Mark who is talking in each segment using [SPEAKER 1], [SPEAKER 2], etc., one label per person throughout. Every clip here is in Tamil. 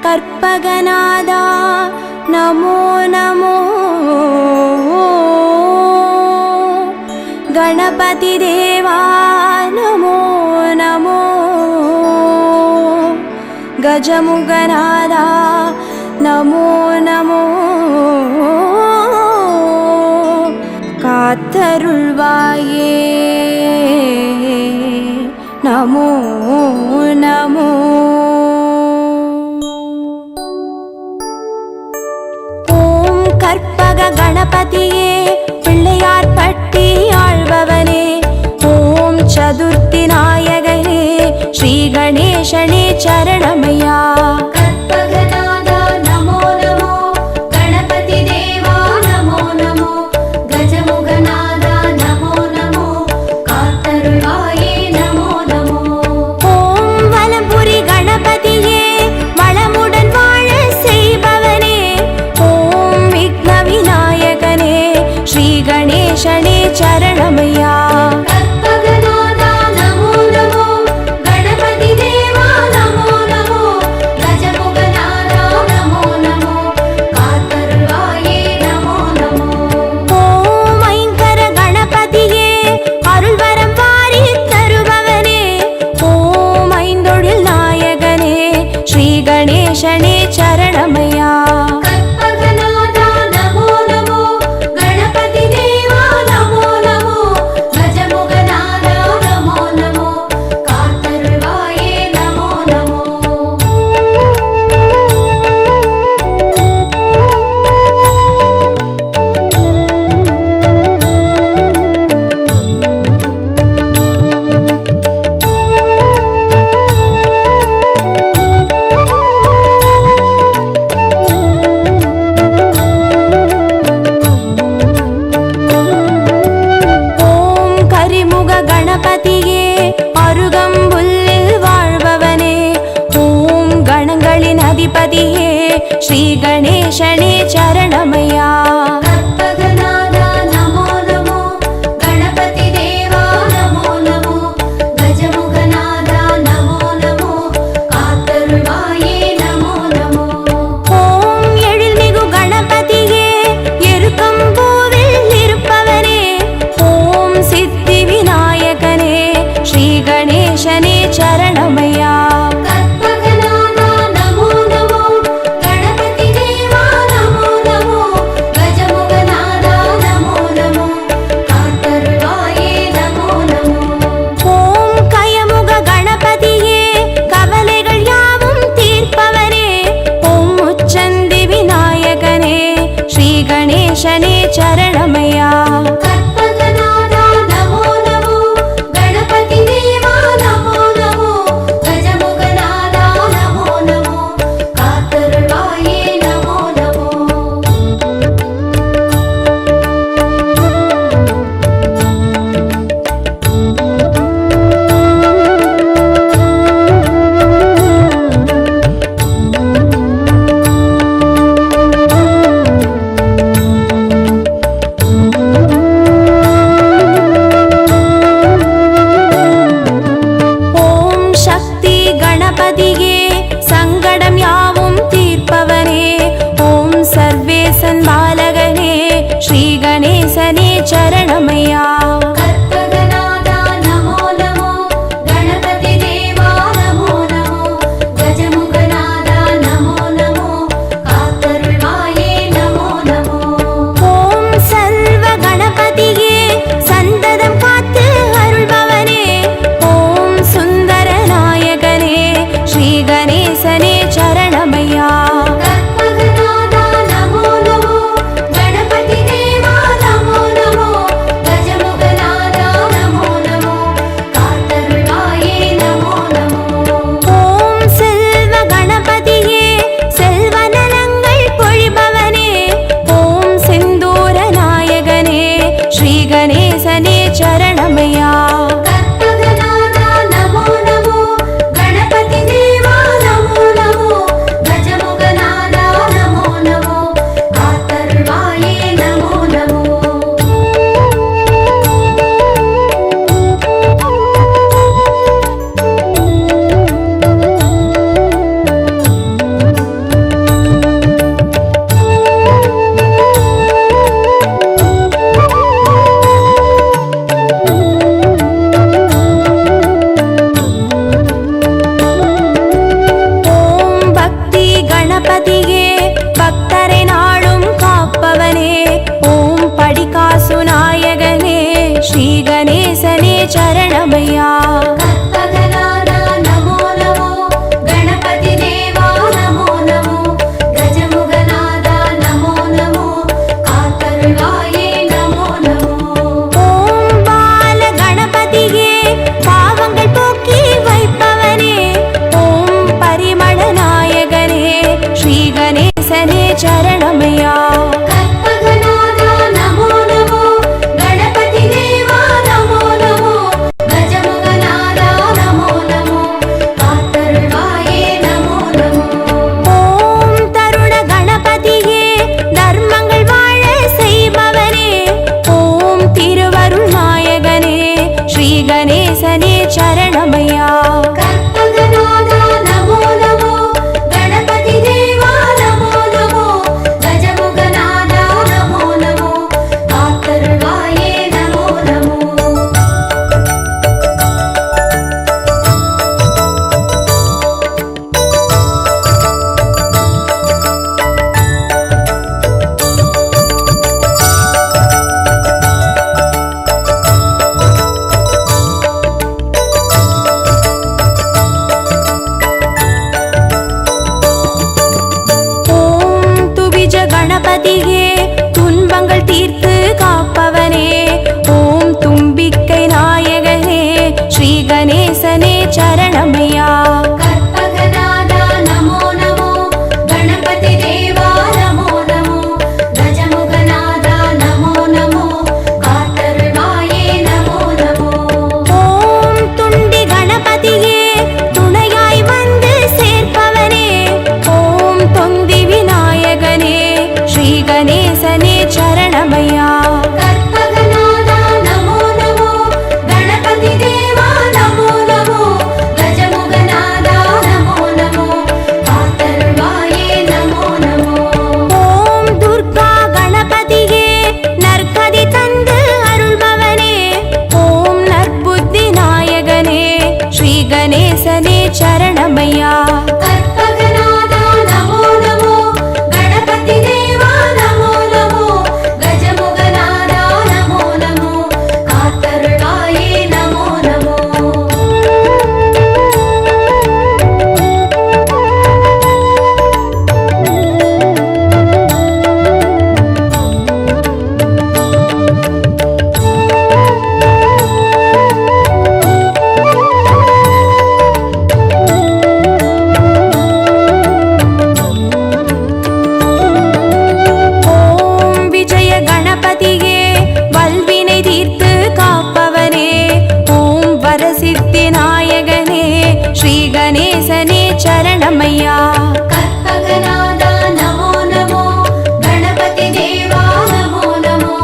[SPEAKER 1] கற்பகநாதா நமோ நமோ. गणपति देवा नमो नमो. गजमुगनादा नमो नमो. कात्तरुள்வாயே नमो नमो. ஓம் கற்பக கணபதியே பிள்ளையார் பட்டி ஆழ்பவனே. ஓம் சதுர்த்தி நாயகனே ஸ்ரீ கணேசனே சரணமையா.
[SPEAKER 2] கற்பகநாதா நமோ நமோ. கணபதி தேவா நமோ நமோ. கஜமுகநாதா நமோ நமோ. காத்தருள்வாயே நமோ நமோ.
[SPEAKER 1] ஓம் வலம்புரி கணபதியே வளமுடன் வாழ செய்பவனே. ஓம் விக்ன விநாயகனே ஸ்ரீ கணேசனே சரணமையா.
[SPEAKER 2] கற்பகநாதா நமோ நமோ. கணபதி தேவா நமோ நமோ. கஜமுகநாதா நமோ நமோ. காத்தருள்வாயே நமோ நமோ.
[SPEAKER 1] ஓம் ஐங்கர கணபதியே அருள்வரம் வாரி தருபவனே. ஓம் ஐந்தொழில் நாயகனே ஸ்ரீ கணேசனே சரணமையா.
[SPEAKER 2] கற்பகநாதா நமோ நமோ. கணபதி தேவா நமோ நமோ. கஜமுகநாதா நமோ நமோ. காத்தருள்வாயே நமோ நமோ.
[SPEAKER 1] ஓம் கரிமுக கணபதியே அருகம்புல்லில் வாழ்பவனே. ஓம் கணங்களின் அதிபதியே ஸ்ரீ கணேசனே சரணமையா.
[SPEAKER 2] கற்பகநாதா நமோ நமோ. கணபதி தேவா நமோ நமோ. கஜமுகநாதா நமோ நமோ. காத்தருள்வாயே நமோ நமோ.
[SPEAKER 1] ஓம் எழில்மிகு கணபதியே எருக்கம்பூவில் இருப்பவனே. ஓம் சித்தி விநாயகனே ஸ்ரீ கணேசனே சரணமையா.
[SPEAKER 2] கற்பகநாதா நமோ நமோ. கணபதி தேவா நமோ நமோ. கஜமுகநாதா நமோ நமோ. காத்தருள்வாயே நமோ நமோ.
[SPEAKER 1] ஓம் கயமுக கணபதியே கவலைகள் யாவும் தீர்ப்பவனே. ஓம் உச்சந்தி விநாயகனே ஸ்ரீ கணேசனே சரணமையா.
[SPEAKER 2] கற்பகநாதா நமோ நமோ. கணபதி தேவா நமோ நமோ. கஜமுகநாதா நமோ நமோ. காத்தருள்வாயே நமோ நமோ.
[SPEAKER 1] ஓம் சக்தி கணபதியே சங்கடம் யாவும் தீர்ப்பவனே. ஓம் சர்வேசன் பாலகனே ஸ்ரீ கணேசனே சரணமையா.
[SPEAKER 2] கற்பகநாதா நமோ நமோ. கணபதி தேவா நமோ நமோ. கஜமுகநாதா நமோ நமோ. காத்தருள்வாயே நமோ நமோ.
[SPEAKER 1] ஓம் சர்வ கணபதியே சந்ததம் காத்து அருள்பவனே. ஓம் சுந்தர நாயகனே ஸ்ரீ சரணமையா.
[SPEAKER 2] கற்பகநாதா நமோ நமோ, கணபதி தேவா நமோ நமோ,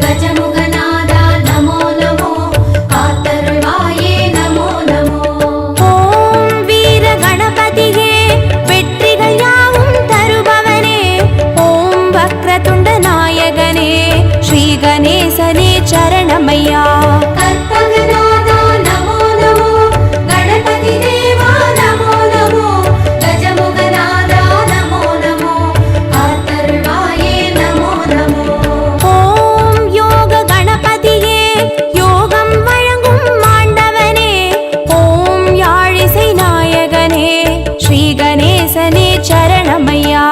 [SPEAKER 2] கஜமுகநாதா நமோ நமோ, காத்தருள்வாயே நமோ நமோ.
[SPEAKER 1] ஓம் வீர கணபதியே வெற்றிகள் யாவும் தருபவனே, ஓம் வக்ரதுண்ட நாயகனே ஸ்ரீ கணேசனே சரணமையா.
[SPEAKER 2] கற்பகநாதா நமோ நமோ, கணபதி தேவா நமோ நமோ, கஜமுகநாதா நமோ நமோ, காத்தருள்வாயே நமோ நமோ.
[SPEAKER 1] ஓம் யோக கணபதியே யோகம் வழங்கும் மாண்டவனே, ஓம் யாழிசை நாயகனே ஸ்ரீ கணேசனே சரணமையா.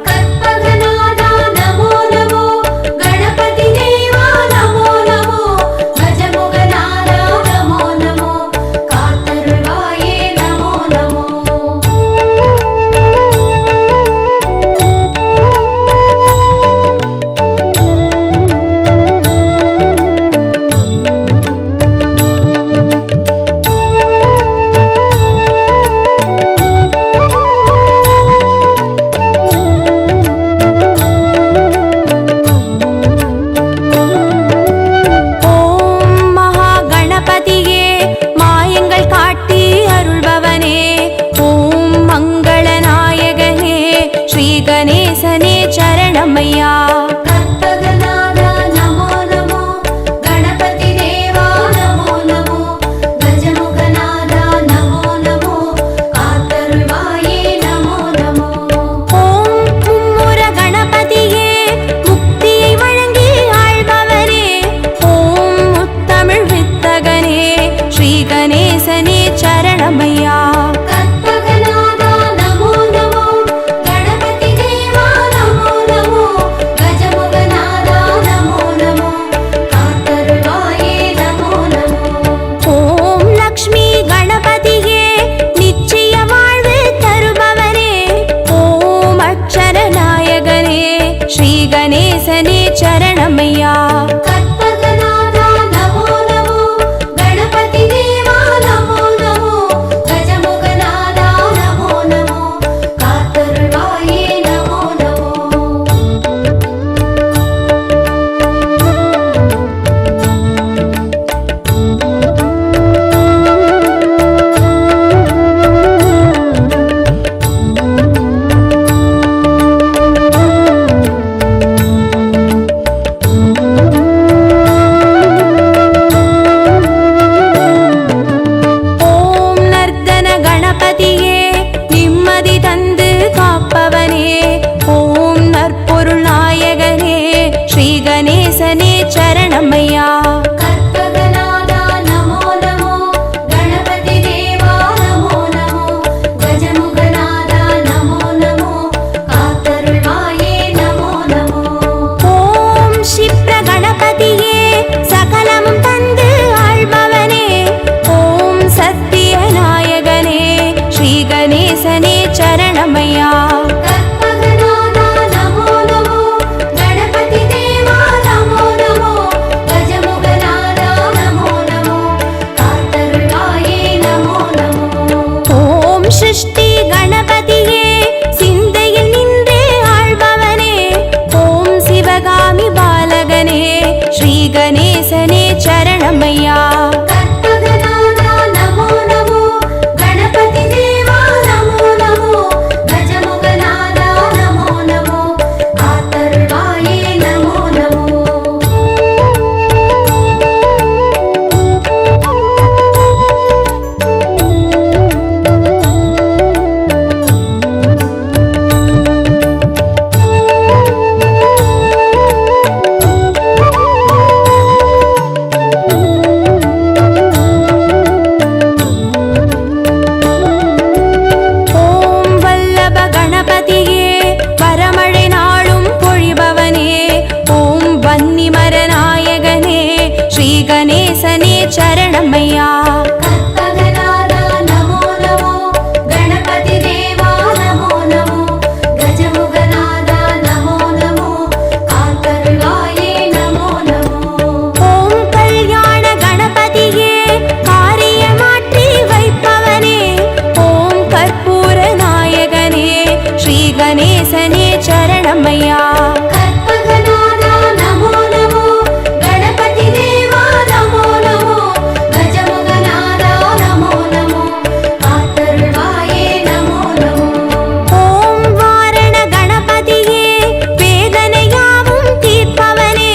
[SPEAKER 2] கற்பகநாதா நமோ நமோ, கணபதி தேவா நமோ நமோ, கஜமுகநாதா நமோ நமோ, காத்தருள்வாயே நமோ நமோ.
[SPEAKER 1] ஓம் மகா கணபதியே மாயங்கள் காட்டி அருள்பவனே, ஓம் மங்கள நாயகனே ஸ்ரீ கணேசனே சரணமையா.
[SPEAKER 2] கற்பகநாதா நமோ நமோ, கணபதி தேவா நமோ நமோ, கஜமுகநாதா நமோ நமோ, காத்தருள்வாயே நமோ நமோ.
[SPEAKER 1] ஓம் மும்முர கணபதியே முக்தியை வழங்கி ஆள்பவரே, ஓம் முத்தமிழ் வித்தகனே ஸ்ரீ கணேசனே சரணமையா.
[SPEAKER 2] கற்பகநாதா நமோ நமோ, கணபதி தேவா நமோ நமோ, கஜமுகநாதா நமோ நமோ, காத்தருள்வாயே நமோ நமோ.
[SPEAKER 1] ஓம் லக்ஷ்மி கணபதியே நிச்சய வாழ்வு தருபவனே, ஓம் அக்ஷர நாயகனே ஸ்ரீ கணேசனே சரணமையா.
[SPEAKER 2] கற்பகநாதா நமோ நமோ, கணபதி தேவா நமோ நமோ, கஜமுகநாதா நமோ நமோ, காத்தருள்வாயே நமோ நமோ.
[SPEAKER 1] ஓம் நர்தன கணபதியே நிம்மதி தந்து காப்பவனே, ஓம் நற்பொருள் நாயகனே ஸ்ரீ கணேசனே சரணமையா.
[SPEAKER 2] கற்பகநாதா நமோ நமோ, கணபதி தேவா நமோ நமோ, கஜமுகநாதா நமோ நமோ, காத்தருள்வாயே நமோ நமோ.
[SPEAKER 1] ஓம் க்ஷிப்ர கணபதியே சகலமும் தந்து ஆள்பவனே, ஓம் சத்திய நாயகனே ஸ்ரீ கணேசனே சரணமையா.
[SPEAKER 2] கற்பகநாதா நமோ நமோ, கணபதி தேவா நமோ நமோ, கஜமுகநாதா நமோ நமோ, காத்தருள்வாயே நமோ நமோ.
[SPEAKER 1] ஓம் சிருஷ்டி கணபதியே சிந்தையில் நின்றே ஆள்பவனே, ஓம் சிவகாமி பாலகனே ஸ்ரீ கணேசனே சரணமையா.
[SPEAKER 2] கற்பகநாதா நமோ நமோ, கணபதி தேவா நமோ நமோ, கஜமுகநாதா நமோ நமோ, காத்தருள்வாயே நமோ நமோ.
[SPEAKER 1] ஸ்ரீ கணேசனே சரணமையா.
[SPEAKER 2] கற்பகநாதா நமோ நமோ, கணபதி தேவா நமோ நமோ, கஜமுகநாதா நமோ நமோ, காத்தருள்வாயே நமோ நமோ.
[SPEAKER 1] ஓம் வாரண கணபதியே வேதனையாவும் தீர்ப்பவனே,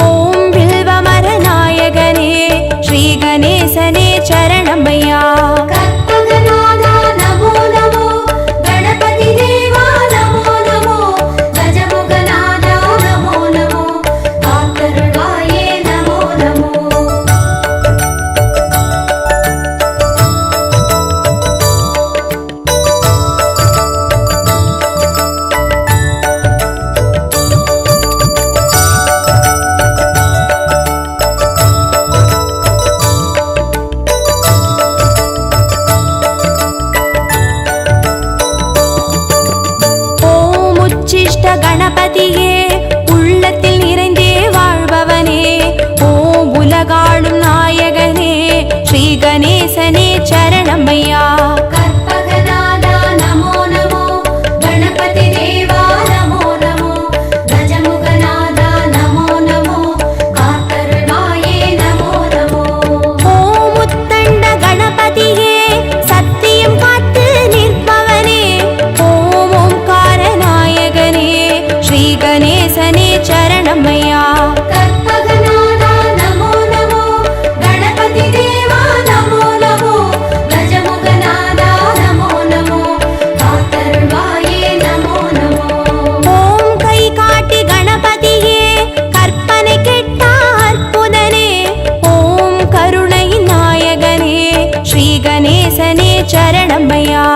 [SPEAKER 1] ஓம் வில்வமர நாயகனே ஸ்ரீ கணேசனே சரணமையா.
[SPEAKER 2] கற்பகநாதா நமோ நமோ, கணபதி தேவா நமோ நமோ, கஜமுகநாதா நமோ நமோ, காத்தருள்வாயே நமோ நமோ.
[SPEAKER 1] ஓம் உச்சிஷ்ட கணபதியே உள்ளத்தில் நிறைந்தே வாழ்பவனே, ஓம் உலகாளும் நாயகனே ஸ்ரீ கணேசனே சரணமையா.
[SPEAKER 2] கற்பகநாதா நமோ நமோ, கணபதி தேவா நமோ நமோ, கஜமுகநாதா நமோ நமோ, காத்தருள்வாயே நமோ நமோ.
[SPEAKER 1] ஓம் முத்தண்ட கணபதியே சத்தியம் காத்து நிற்பவனே, ஓம் ஓம்கார நாயகனே ஸ்ரீ கணேசனே சரணமையா.
[SPEAKER 2] கற்பகநாதா நமோ நமோ, கணபதி தேவா நமோ நமோ, கஜமுகநாதா நமோ நமோ, காத்தருள்வாயே நமோ நமோ.
[SPEAKER 1] ஓம் கை காட்டி கணபதியே கற்பனை கெட்டா அற்புதனே, ஓம் கருணை நாயகனே ஸ்ரீ கணேசனே சரணமையா.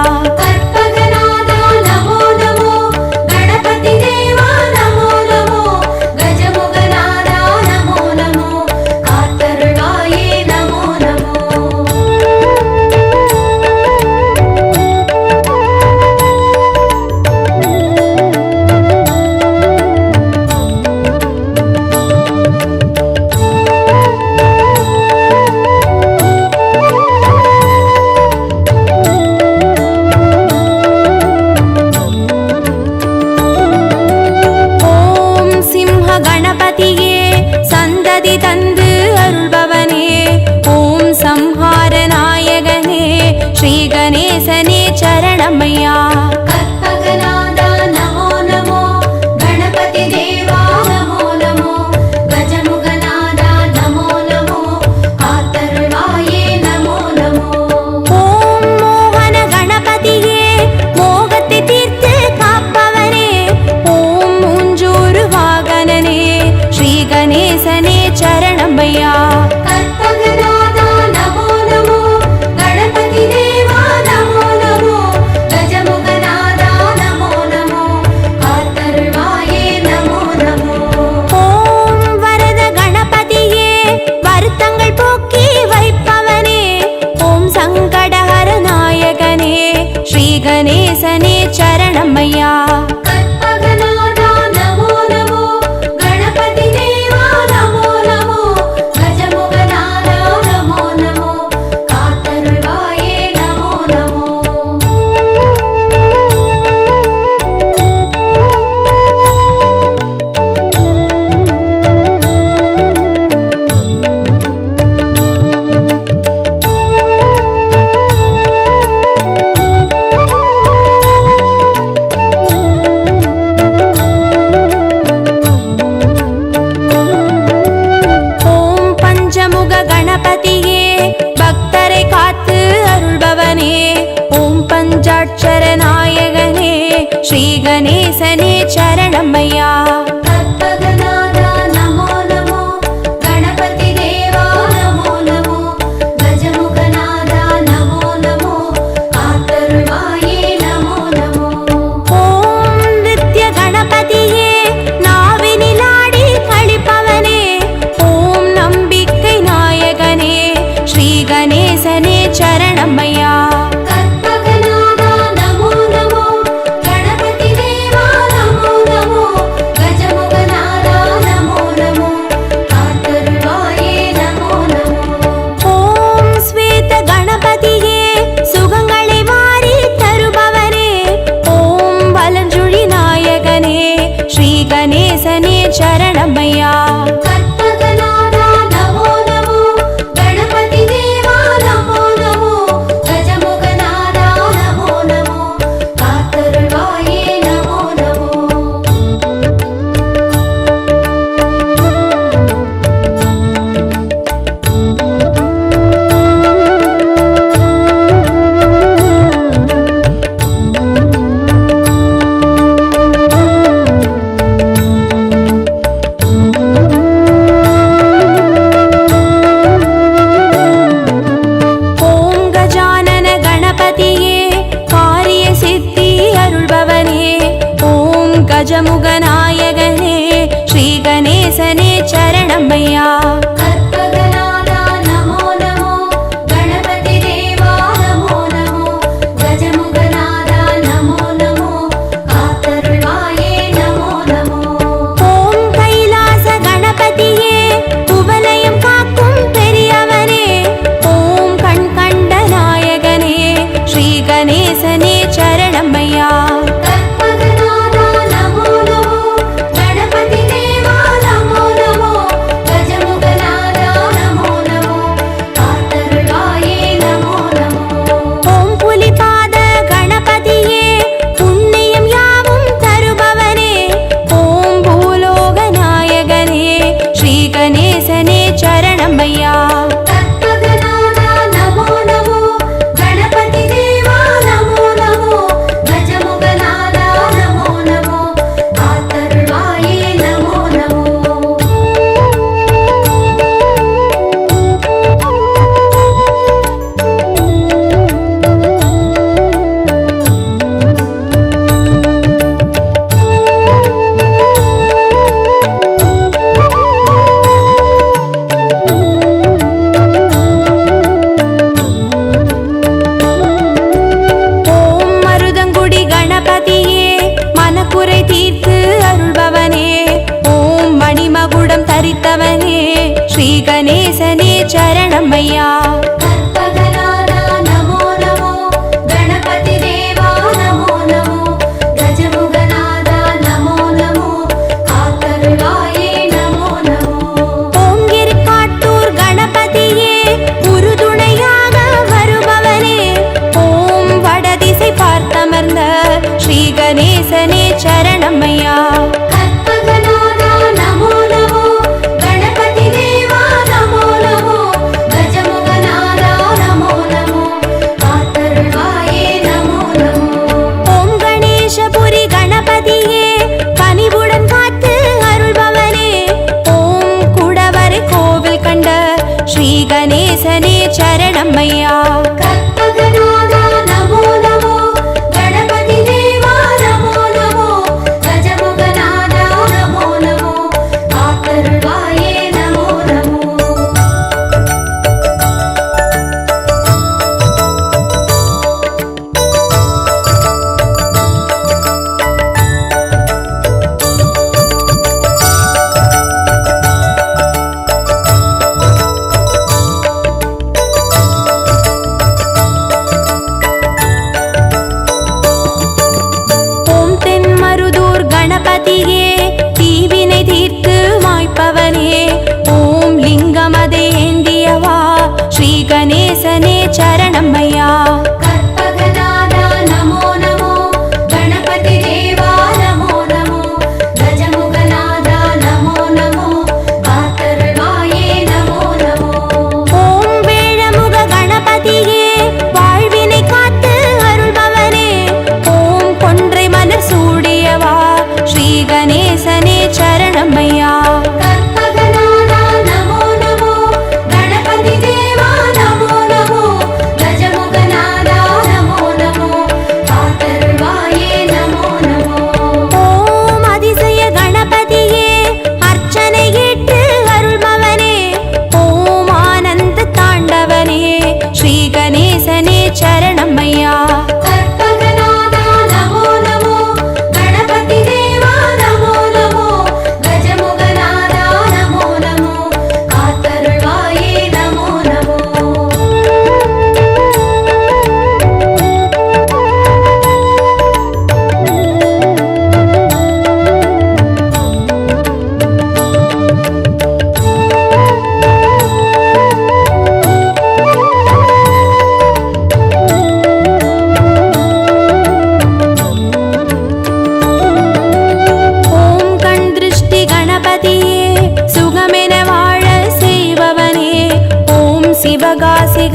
[SPEAKER 2] கற்பகநாதா நமோ நமோ, கணபதி தேவா நமோ நமோ, கஜமுகநாதா நமோ நமோ, காத்தருள்வாயே நமோ நமோ.
[SPEAKER 1] ஓம் சிம்ஹ கணபதியே சந்ததி தந்து அருள்பவனே, ஓம் சம்ஹார நாயகனே ஸ்ரீ கணேசனே சரணமையா.
[SPEAKER 2] கற்பகநாதா நமோ நமோ, கணபதி தேவா நமோ நமோ, கஜமுகநாதா நமோ நமோ, காத்தருள்வாயே நமோ நமோ.
[SPEAKER 1] ஓம் மோகன கணபதியே மோகத்தை தீர்த்து காப்பவனே, ஓம் மூஞ்சூறு வாகனனே ஸ்ரீ கணேசனே சரணமையா.
[SPEAKER 2] கற்பகநாதா நமோ நமோ, கணபதி தேவா நமோ நமோ, கஜமுகநாதா நமோ நமோ, காத்தருள்வாயே நமோ நமோ.
[SPEAKER 1] ஓம் வரத கணபதியே வருத்தங்கள் போக்கி வைப்பவனே, ஓம் சங்கடஹர நாயகனே ஸ்ரீ கணேசனே சரணமையா.
[SPEAKER 2] கற்பகநாதா நமோ நமோ, கணபதி தேவா நமோ நமோ, கஜமுகநாதா நமோ நமோ, காத்தருள்வாயே நமோ நமோ.
[SPEAKER 1] ஓம் பஞ்சமுக கணபதியே பக்தரை காத்து அருள்பவனே, ஓம் பஞ்சாட்சர நாயகனே ஸ்ரீ கணேசனே சரணமையா.
[SPEAKER 2] கற்பகநாதா நமோ நமோ, கணபதி தேவா நமோ நமோ, கஜமுகநாதா நமோ நமோ, காத்தருள்வாயே நமோ நமோ.
[SPEAKER 1] ஓம் நித்ய கணபதியே நாவினில் ஆடி கழிப்பவனே, ஓம் நம்பிக்கை நாயகனே ஸ்ரீ கணேசனே சரணமையா.
[SPEAKER 2] கற்பகநாதா நமோ நமோ, கணபதி தேவா நமோ நமோ,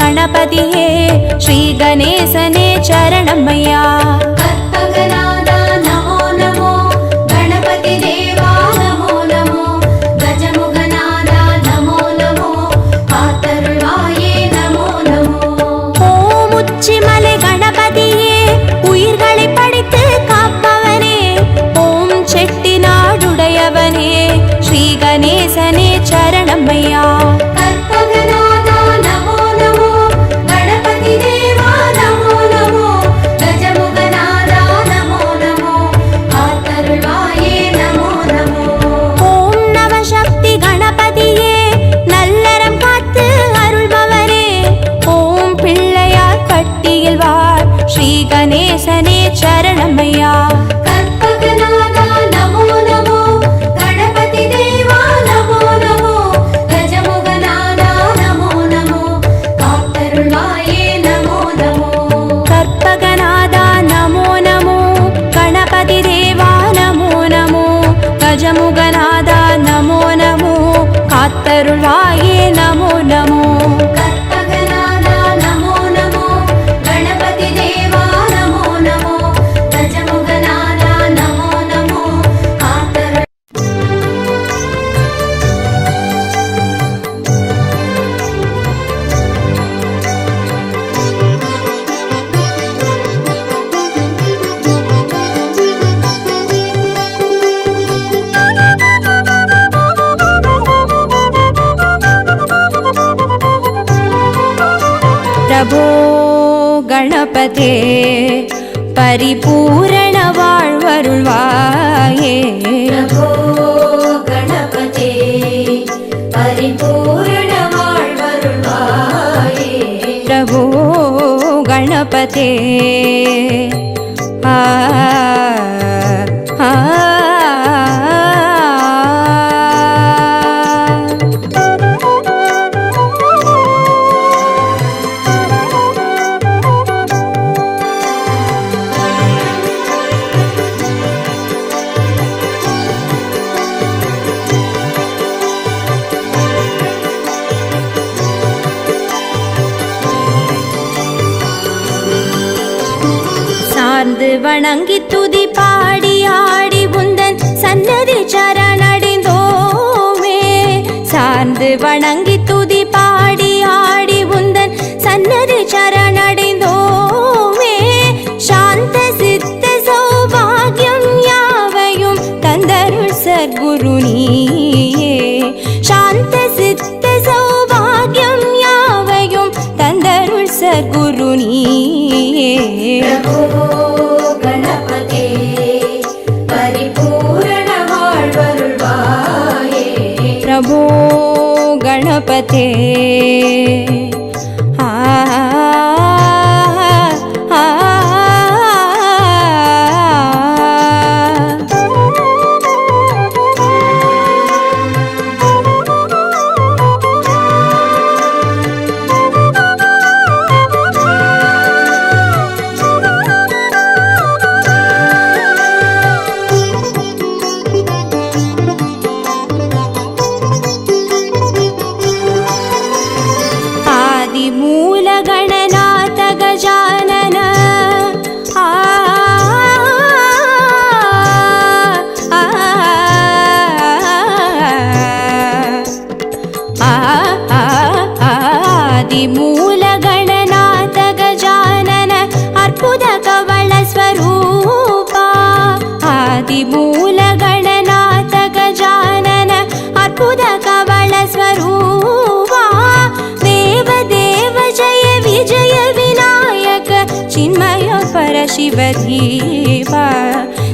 [SPEAKER 1] गणपतिये श्री गणेशने चरणमय्या
[SPEAKER 2] कल्पगनादा नमो नमो गणपति देवा नमो नमो गजमुगनादा नमो नमो कातरुळ्वाये नमो नमो
[SPEAKER 1] ஓம் உச்சிமலை கணபதியே உயிர்களை படைத்து காப்பவனே ஓம் செட்டிநாடுடையவனே ஸ்ரீ கணேசனே சரணமய்யா
[SPEAKER 2] कल्पगनादा नमो नमो गणपति देवा नमो नमो गजमुगनादा नमो नमो कातरुळ्वाये नमो नमो
[SPEAKER 1] ஓம் நவசக்தி கணபதியே நல்லறம் காத்து அருள்பவரே ஓம் பிள்ளையார் பட்டியில் வாழ் ஸ்ரீ கணேசனே சரணமய்யா
[SPEAKER 2] कल्पगनादा नमो नमो गणपति देवा नमो नमो गजमुगनादा नमो नमो कातरुळ्वाये नमो नमो
[SPEAKER 1] கற்பகநாதா நமோ நமோ கணபதி தேவா நமோ நமோ கஜமுகநாதா நமோ நமோ காத்தருள்வாயே நமோ நமோ
[SPEAKER 2] कल्पगनादा नमो नमो गणपति देवा नमो नमो गजमुगनादा नमो नमो कातरुळ्वाये
[SPEAKER 1] பிரபோ கணபதே பரிபூரண வாழ்வருள்வாயே
[SPEAKER 2] प्रभो गणपते परिपूर्ण வாழ்வருள்வாயே
[SPEAKER 1] பிரபோ கணபதே ஆ ஆ சார்ந்து வணங்கி துதி பாடி ஆடி உந்தன் சன்னதி சரணடைந்தோமே சார்ந்து வணங்கி துதி பாடி ஆடி உந்தன் சன்னதி சரணடைந்தோமே சாந்த சித்த சௌபாகியம் யாவையும் தந்தருள் சத்குரு நீயே சாந்த சித்த சௌபாகியம் யாவையும் தந்தருள் சத்குரு நீயே
[SPEAKER 2] प्रभो गणपते परिपूर्ण வாழ்வருள்வாயே
[SPEAKER 1] प्रभो गणपते आ आ आदिमूल गणनाथ गजानन आ आ आदिमूल गणनाथ गजानन अर्पुद कवल स्वरूपा आदिमूल गणनाथ गजानन अर्पुद कवल स्वरूपा देव देव जय विजय विनायक चिन्मय परशिव धीवा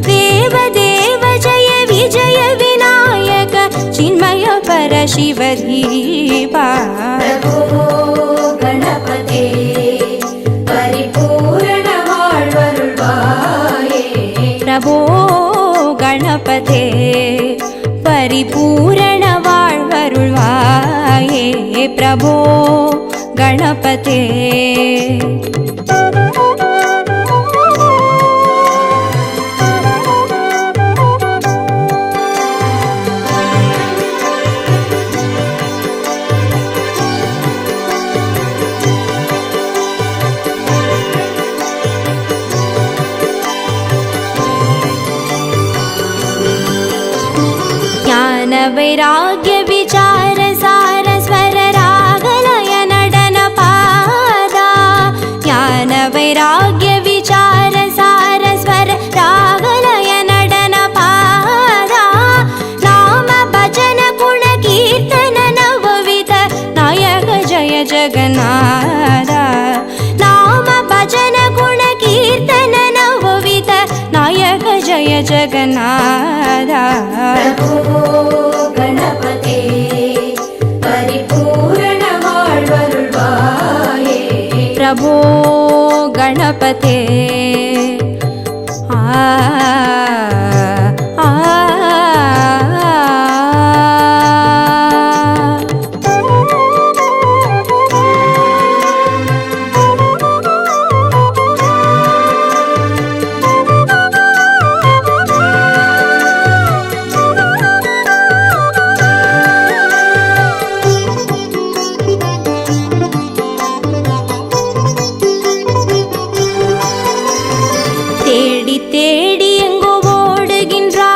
[SPEAKER 1] देव देव जय विजय विनायक चिन्मय परशिव धीवा
[SPEAKER 2] प्रभो गणपते परिपूर्ण வாழ்வருள்வாயே
[SPEAKER 1] प्रभो गणपते परिपूर्ण வாழ்வருள்வாயே प्रभो गणपते वैराग्य विचार सार स्वर रागलय नडन पादा ज्ञान वैराग्य विचार सार स्वर रागलय नडन पादा नाम भजन गुण कीर्तन नवविध नायक जय जगन्नाथ नाम भजन गुण कीर्तन नवविध नायक जय जगन्नाथ
[SPEAKER 2] प्रभो गणपते परिपूर्ण வாழ்வருள்வாயே
[SPEAKER 1] प्रभो गणपते தேடி தேடி எங்கோ ஓடுகின்றார்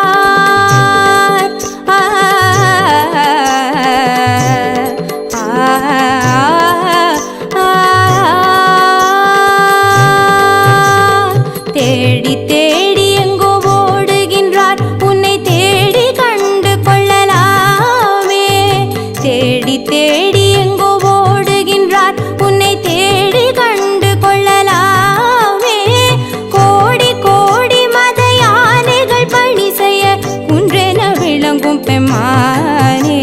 [SPEAKER 1] தேடி தேடி எங்கோ ஓடுகின்றார் உன்னை தேடி கண்டு கொள்ளலாமே தேடி தேடி எங்கோ ஓடுகின்றார் உன்னை தேடி கண்டு கொள்ளலாமே கோடி கோடி மத யானைகள் பணி செய்ய குன்றென விளங்கும் பெம்மானே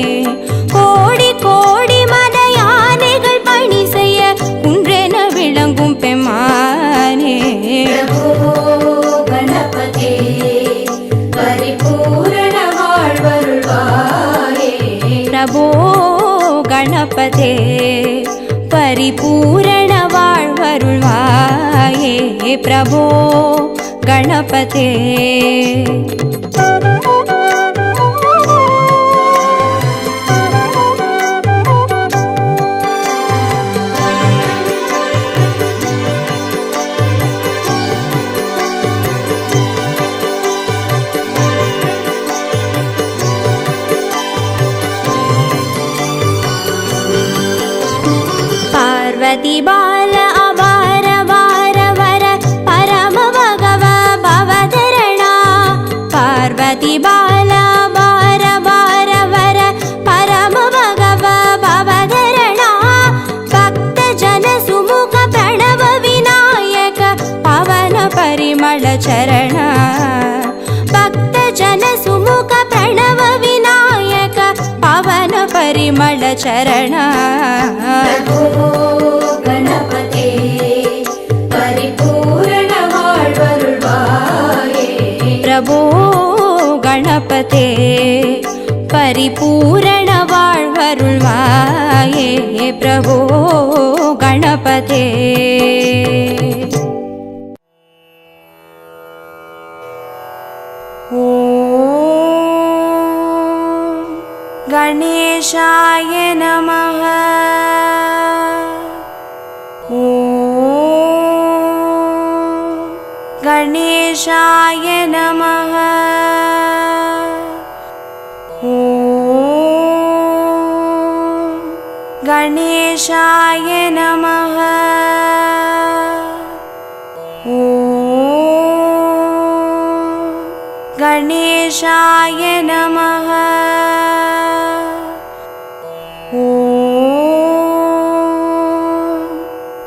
[SPEAKER 1] கோடி கோடி மத யானைகள் பணி செய்ய குன்றென விளங்கும் பெம்மானே
[SPEAKER 2] प्रभो गणपते परिपूर्ण வாழ்வருள்வாயே
[SPEAKER 1] प्रभो गणपते परिपूर्ण வாழ்வருள்வாயே प्रभो गणपते पार्वती बाल अवार वार वर परम भगव भवधरणा पार्वती बाल अवार वार वर परम भगव भवधरणा भक्त जन सुमुख प्रणव विनायक पवन परिमल चरण भक्त जन सुमुख प्रणव विनायक पवन परिमल चरण
[SPEAKER 2] प्रभो गणपते परिपूर्ण வாழ்வருள்வாயே
[SPEAKER 1] प्रभो गणपते परिपूर्ण வாழ்வருள்வாயே प्रभो गणपते गणेशाय नमः गणेशाय नमः गणेशाय नमः गणेशाय नमः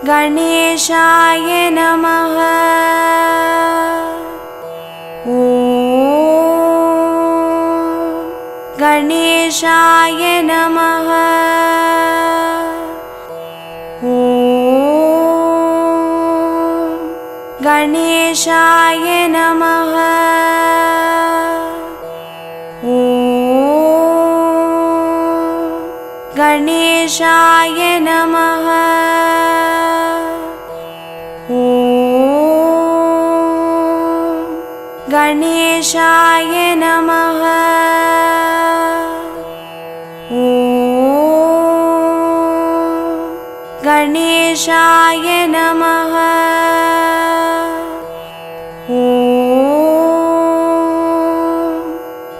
[SPEAKER 1] गणेशाय नमः गणेशाय नमः गणेशाय नमः गणेशाय नमः गणेशाय नमः गणेशाय नमः